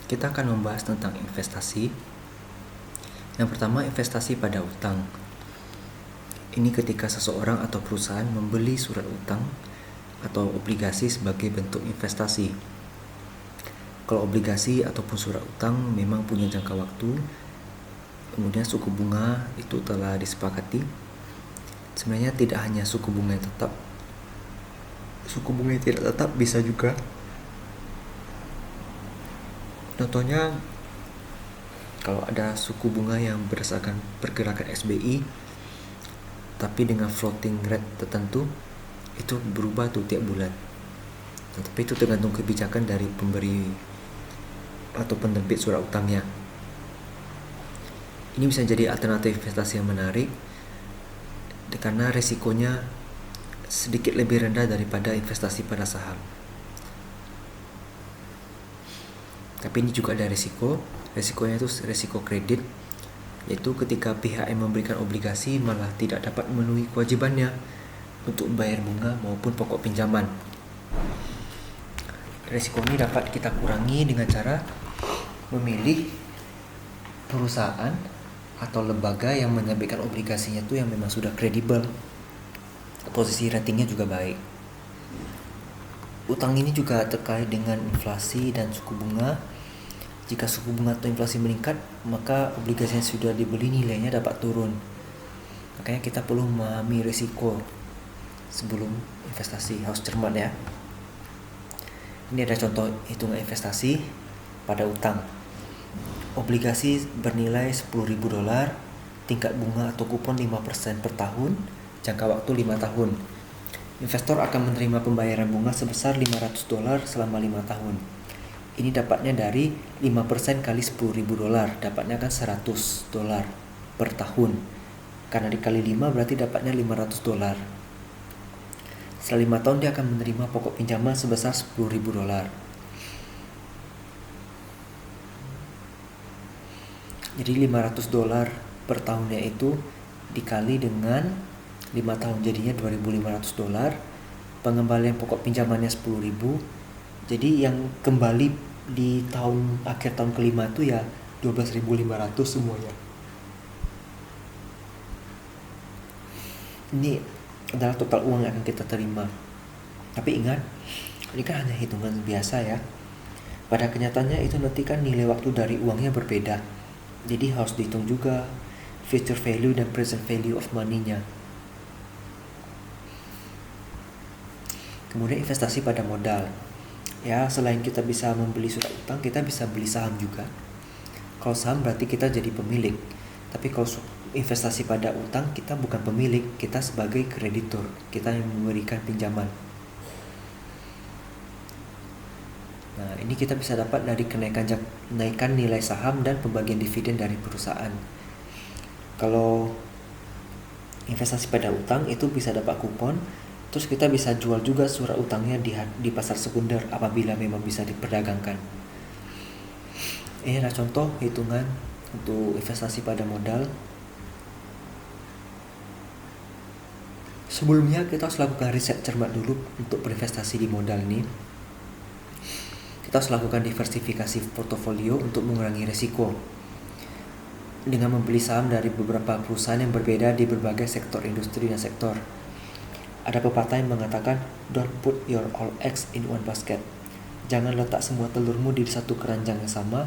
Kita akan membahas tentang investasi. Yang pertama, investasi pada utang. Ini ketika seseorang atau perusahaan membeli surat utang atau obligasi sebagai bentuk investasi. Kalau obligasi ataupun surat utang memang punya jangka waktu, kemudian suku bunga itu telah disepakati. Sebenarnya tidak hanya suku bunga yang tetap, suku bunga yang tidak tetap bisa juga. Contohnya, kalau ada suku bunga yang berdasarkan pergerakan SBI tapi dengan floating rate tertentu, itu berubah tuh tiap bulan. Tapi itu tergantung kebijakan dari pemberi atau penerbit surat utangnya. Ini bisa jadi alternatif investasi yang menarik karena resikonya sedikit lebih rendah daripada investasi pada saham. Tapi ini juga ada resikonya itu resiko kredit, yaitu ketika pihak yang memberikan obligasi malah tidak dapat memenuhi kewajibannya untuk membayar bunga maupun pokok pinjaman. Resiko ini dapat kita kurangi dengan cara memilih perusahaan atau lembaga yang menerbitkan obligasinya itu yang memang sudah kredibel, posisi ratingnya juga baik. Utang ini juga terkait dengan inflasi dan suku bunga. Jika suku bunga atau inflasi meningkat, maka obligasi yang sudah dibeli nilainya dapat turun. Makanya kita perlu memahami risiko sebelum investasi, harus cermat ya. Ini ada contoh hitungan investasi pada utang. Obligasi bernilai $10.000, tingkat bunga atau kupon 5% per tahun, jangka waktu 5 tahun. Investor akan menerima pembayaran bunga sebesar $500 selama 5 tahun. Ini dapatnya dari 5% kali $10.000, dapatnya kan $100 per tahun. Karena dikali 5 berarti dapatnya $500. Setelah 5 tahun dia akan menerima pokok pinjaman sebesar $10.000. Jadi $500 per tahunnya itu dikali dengan 5 tahun jadinya $2.500. Pengembalian pokok pinjamannya 10.000. Jadi yang kembali di akhir tahun kelima itu ya 12.500 semuanya. Ini adalah total uang yang akan kita terima. Tapi ingat, ini kan hanya hitungan biasa ya. Pada kenyataannya itu nanti kan nilai waktu dari uangnya berbeda. Jadi harus dihitung juga future value dan present value of money-nya. Kemudian investasi pada modal. Ya, selain kita bisa membeli surat utang, kita bisa beli saham juga. Kalau saham berarti kita jadi pemilik. Tapi kalau investasi pada utang, kita bukan pemilik, kita sebagai kreditur, kita yang memberikan pinjaman. Nah, ini kita bisa dapat dari kenaikan nilai saham dan pembagian dividen dari perusahaan. Kalau investasi pada utang itu bisa dapat kupon. Terus kita bisa jual juga surat utangnya di pasar sekunder apabila memang bisa diperdagangkan. Ini adalah contoh hitungan untuk investasi pada modal. Sebelumnya kita harus lakukan riset cermat dulu untuk berinvestasi di modal ini. Kita harus lakukan diversifikasi portofolio untuk mengurangi risiko dengan membeli saham dari beberapa perusahaan yang berbeda di berbagai sektor industri dan sektor. Ada pepatah yang mengatakan, don't put your all eggs in one basket. Jangan letak semua telurmu di satu keranjang yang sama,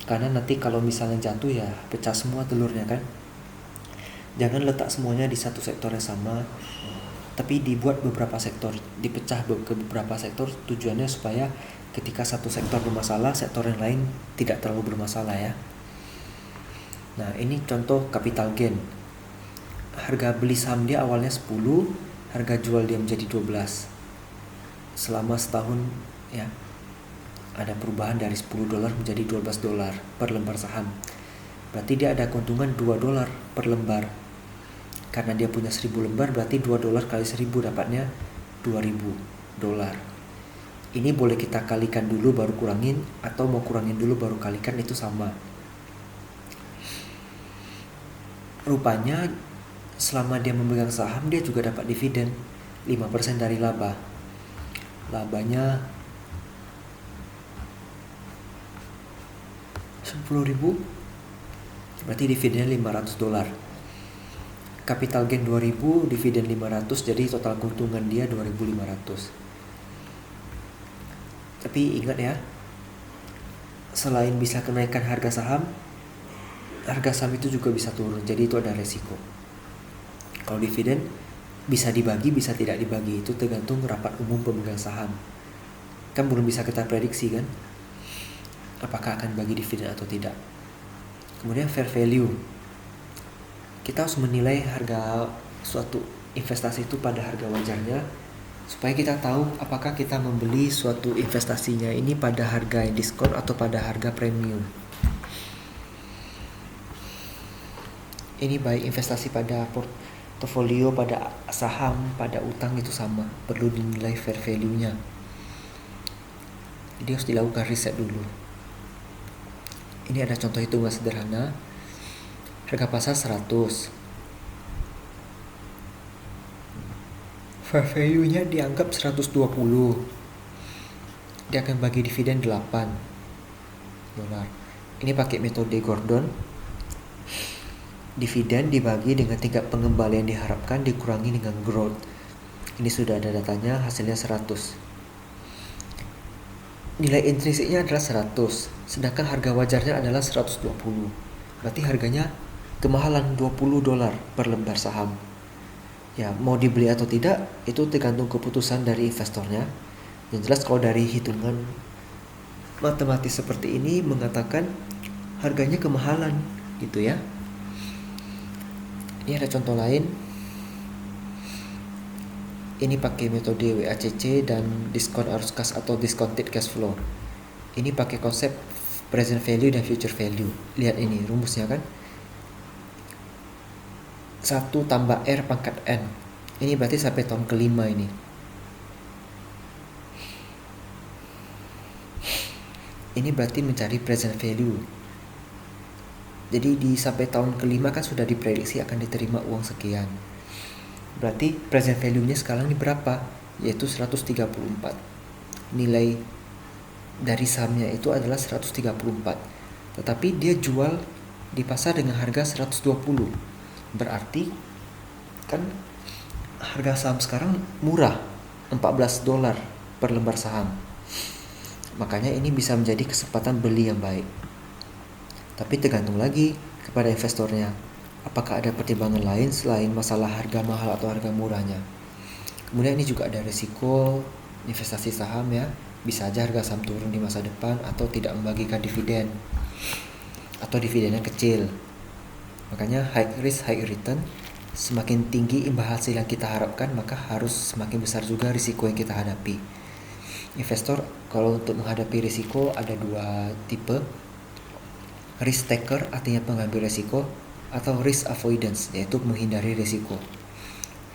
karena nanti kalau misalnya jatuh ya pecah semua telurnya kan. Jangan letak semuanya di satu sektor yang sama, tapi dibuat beberapa sektor, dipecah ke beberapa sektor, tujuannya supaya ketika satu sektor bermasalah, sektor yang lain tidak terlalu bermasalah ya. Nah, ini contoh capital gain. Harga beli saham dia awalnya 10, harga jual dia menjadi 12. Selama setahun ya, ada perubahan dari $10 menjadi $12 per lembar saham. Berarti dia ada keuntungan $2 per lembar. Karena dia punya 1000 lembar, berarti $2 kali 1000 dapatnya $2.000. Ini boleh kita kalikan dulu baru kurangin, atau mau kurangin dulu baru kalikan, itu sama. Rupanya selama dia memegang saham, dia juga dapat dividen 5% dari laba. Labanya 10.000 berarti dividen $500. Capital gain 2.000, dividen 500, jadi total keuntungan dia 2.500. Tapi ingat ya, selain bisa kenaikan harga saham itu juga bisa turun, jadi itu ada resiko. Kalau dividen bisa dibagi, bisa tidak dibagi, itu tergantung rapat umum pemegang saham. Kan belum bisa kita prediksi kan, apakah akan bagi dividen atau tidak. Kemudian fair value, kita harus menilai harga suatu investasi itu pada harga wajarnya, supaya kita tahu apakah kita membeli suatu investasinya ini pada harga yang diskon atau pada harga premium. Ini baik investasi pada portofolio, pada saham, pada utang itu sama, perlu dinilai fair value-nya. Jadi harus dilakukan riset dulu. Ini ada contoh hitungan sederhana. Harga pasar 100. Fair value-nya dianggap 120. Dia akan bagi dividen $8. Ini pakai metode Gordon. Dividen dibagi dengan tingkat pengembalian diharapkan dikurangi dengan growth. Ini sudah ada datanya, hasilnya 100. Nilai intrinsiknya adalah 100, sedangkan harga wajarnya adalah 120. Berarti harganya kemahalan $20 per lembar saham. Ya, mau dibeli atau tidak itu tergantung keputusan dari investornya. Yang jelas kalau dari hitungan matematis seperti ini mengatakan harganya kemahalan gitu ya. Ini ada contoh lain. Ini pakai metode WACC dan diskon arus kas atau discounted cash flow. Ini pakai konsep present value dan future value. Lihat ini rumusnya kan. 1 tambah R pangkat N. Ini berarti sampai tahun kelima ini. Ini berarti mencari present value. Jadi di sampai tahun kelima kan sudah diprediksi akan diterima uang sekian. Berarti present value-nya sekarang ini berapa? Yaitu 134. Nilai dari sahamnya itu adalah 134. Tetapi dia jual di pasar dengan harga 120. Berarti kan harga saham sekarang murah, $14 per lembar saham. Makanya ini bisa menjadi kesempatan beli yang baik. Tapi tergantung lagi kepada investornya, apakah ada pertimbangan lain selain masalah harga mahal atau harga murahnya. Kemudian ini juga ada risiko investasi saham ya, bisa aja harga saham turun di masa depan atau tidak membagikan dividen atau dividennya kecil. Makanya high risk high return, semakin tinggi imbal hasil yang kita harapkan maka harus semakin besar juga risiko yang kita hadapi. Investor kalau untuk menghadapi risiko ada 2 tipe. Risk taker artinya pengambil risiko, atau risk avoidance yaitu menghindari risiko.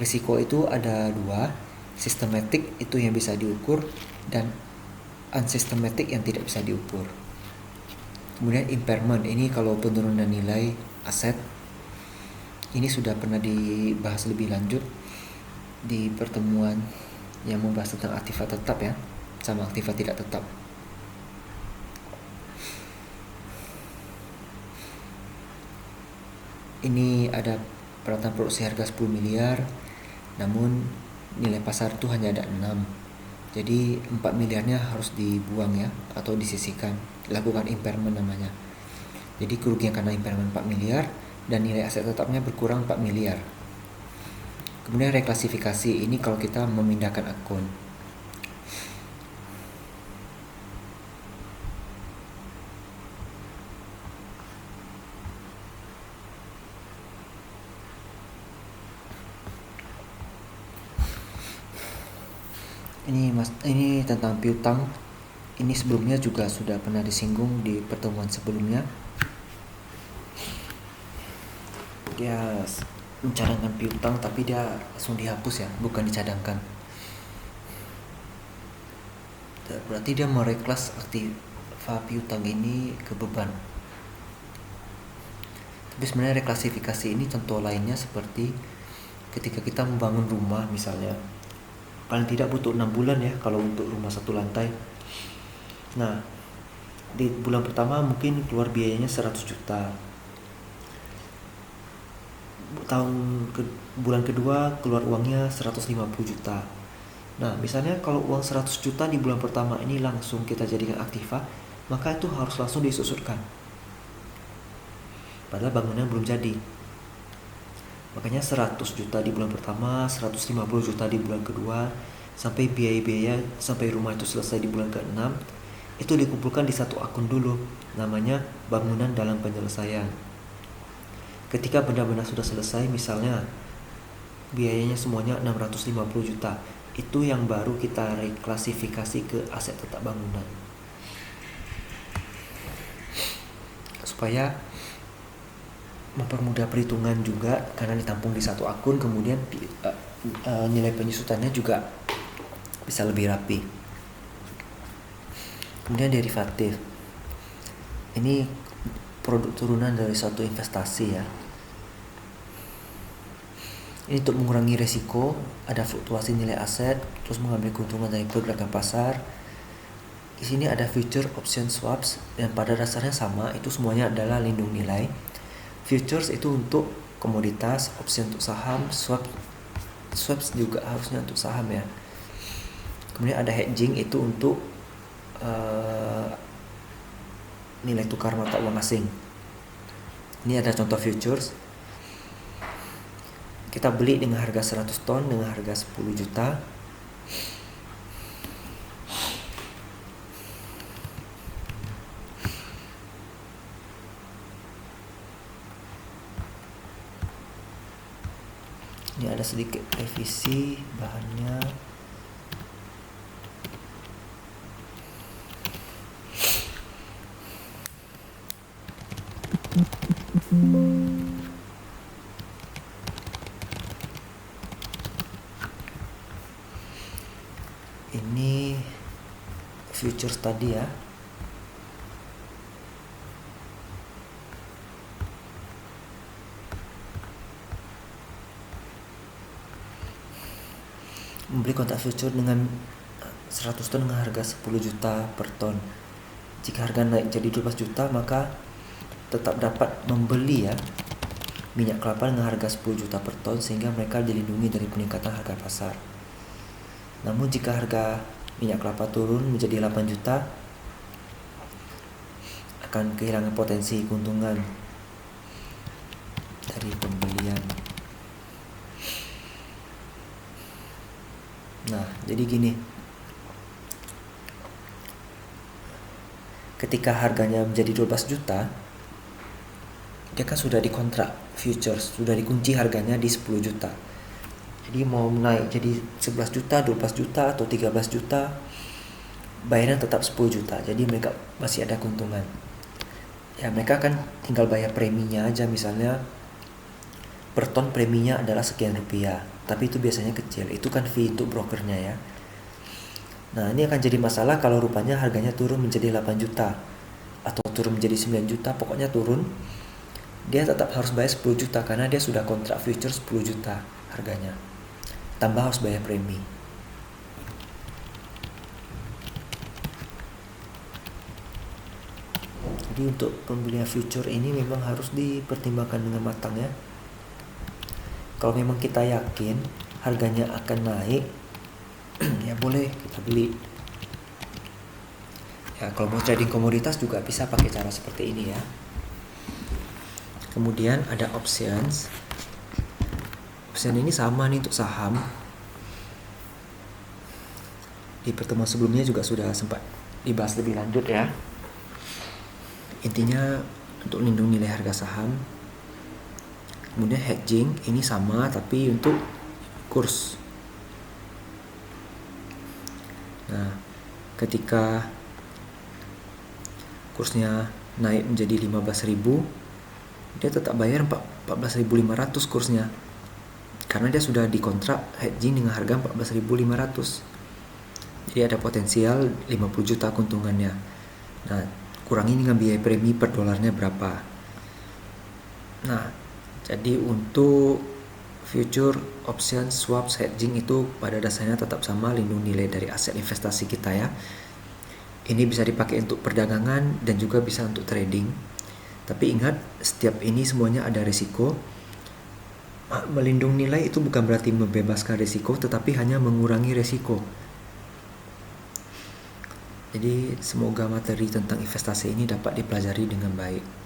Risiko itu ada 2, systematic itu yang bisa diukur dan unsystematic yang tidak bisa diukur. Kemudian impairment, ini kalau penurunan nilai aset. Ini sudah pernah dibahas lebih lanjut di pertemuan yang membahas tentang aktiva tetap ya, sama aktiva tidak tetap. Ini ada peralatan produksi harga 10 miliar, namun nilai pasar itu hanya ada 6. Jadi 4 miliarnya harus dibuang ya, atau disisihkan, dilakukan impairment namanya. Jadi kerugian karena impairment 4 miliar dan nilai aset tetapnya berkurang 4 miliar. Kemudian reklasifikasi, ini kalau kita memindahkan akun. Ini tentang piutang. Ini sebelumnya juga sudah pernah disinggung di pertemuan sebelumnya. Dia mencadangkan piutang tapi dia langsung dihapus ya, bukan dicadangkan. Berarti dia mereklas aktiva piutang ini ke beban. Tapi sebenarnya reklasifikasi ini contoh lainnya seperti ketika kita membangun rumah misalnya, paling tidak butuh 6 bulan ya kalau untuk rumah 1 lantai. Nah, Di bulan pertama mungkin keluar biayanya 100 juta. Bulan kedua keluar uangnya 150 juta. Nah, misalnya kalau uang 100 juta di bulan pertama ini langsung kita jadikan aktiva, maka itu harus langsung disusutkan. Padahal bangunan belum jadi. Makanya 100 juta di bulan pertama, 150 juta di bulan kedua, sampai biaya-biaya sampai rumah itu selesai di bulan ke-6, itu dikumpulkan di satu akun dulu, namanya bangunan dalam penyelesaian. Ketika benar-benar sudah selesai, misalnya biayanya semuanya 650 juta, itu yang baru kita reklasifikasi ke aset tetap bangunan. Supaya mempermudah perhitungan juga, karena ditampung di satu akun, kemudian nilai penyusutannya juga bisa lebih rapi. Kemudian derivatif, ini produk turunan dari suatu investasi ya. Ini untuk mengurangi resiko, ada fluktuasi nilai aset, terus mengambil keuntungan dari pergerakan pasar. Di sini ada future, option, swaps, dan pada dasarnya sama, itu semuanya adalah lindung nilai. Futures itu untuk komoditas, option untuk saham, swaps juga harusnya untuk saham ya. Kemudian ada hedging, itu untuk nilai tukar mata uang asing. Ini ada contoh futures. Kita beli dengan harga 100 ton dengan harga 10 juta. Ini ada sedikit revisi bahannya. Ini futures tadi ya. Membeli kontrak future dengan 100 ton dengan harga 10 juta per ton. Jika harga naik jadi 12 juta, maka tetap dapat membeli ya minyak kelapa dengan harga 10 juta per ton, sehingga mereka dilindungi dari peningkatan harga pasar. Namun jika harga minyak kelapa turun menjadi 8 juta, akan kehilangan potensi keuntungan dari pembelian. Nah, jadi gini. Ketika harganya menjadi 12 juta, dia kan sudah dikontrak futures, sudah dikunci harganya di 10 juta. Jadi mau naik jadi 11 juta, 12 juta atau 13 juta, bayarnya tetap 10 juta. Jadi mereka masih ada keuntungan. Ya, mereka kan tinggal bayar preminya aja, misalnya per ton preminya adalah sekian rupiah, tapi itu biasanya kecil, itu kan fee untuk brokernya ya. Nah, ini akan jadi masalah kalau rupanya harganya turun menjadi 8 juta atau turun menjadi 9 juta, pokoknya turun. Dia tetap harus bayar 10 juta karena dia sudah kontrak future 10 juta harganya. Tambah harus bayar premi. Jadi untuk pembelian future ini memang harus dipertimbangkan dengan matang ya. Kalau memang kita yakin harganya akan naik, ya boleh kita beli. Ya, kalau mau trading komoditas juga bisa pakai cara seperti ini ya. Kemudian ada options. Option ini sama nih untuk saham. Di pertemuan sebelumnya juga sudah sempat dibahas lebih lanjut ya. Intinya untuk lindung nilai harga saham. Kemudian hedging ini sama tapi untuk kurs. Nah, ketika kursnya naik menjadi 15.000, dia tetap bayar 14.500 kursnya, karena dia sudah dikontrak hedging dengan harga 14.500. Jadi ada potensial 50 juta keuntungannya. Nah, kurangi dengan biaya premi per dolarnya berapa. Nah, jadi untuk future, option, swaps, hedging itu pada dasarnya tetap sama lindung nilai dari aset investasi kita ya. Ini bisa dipakai untuk perdagangan dan juga bisa untuk trading. Tapi ingat, setiap ini semuanya ada risiko. Melindungi nilai itu bukan berarti membebaskan risiko, tetapi hanya mengurangi risiko. Jadi semoga materi tentang investasi ini dapat dipelajari dengan baik.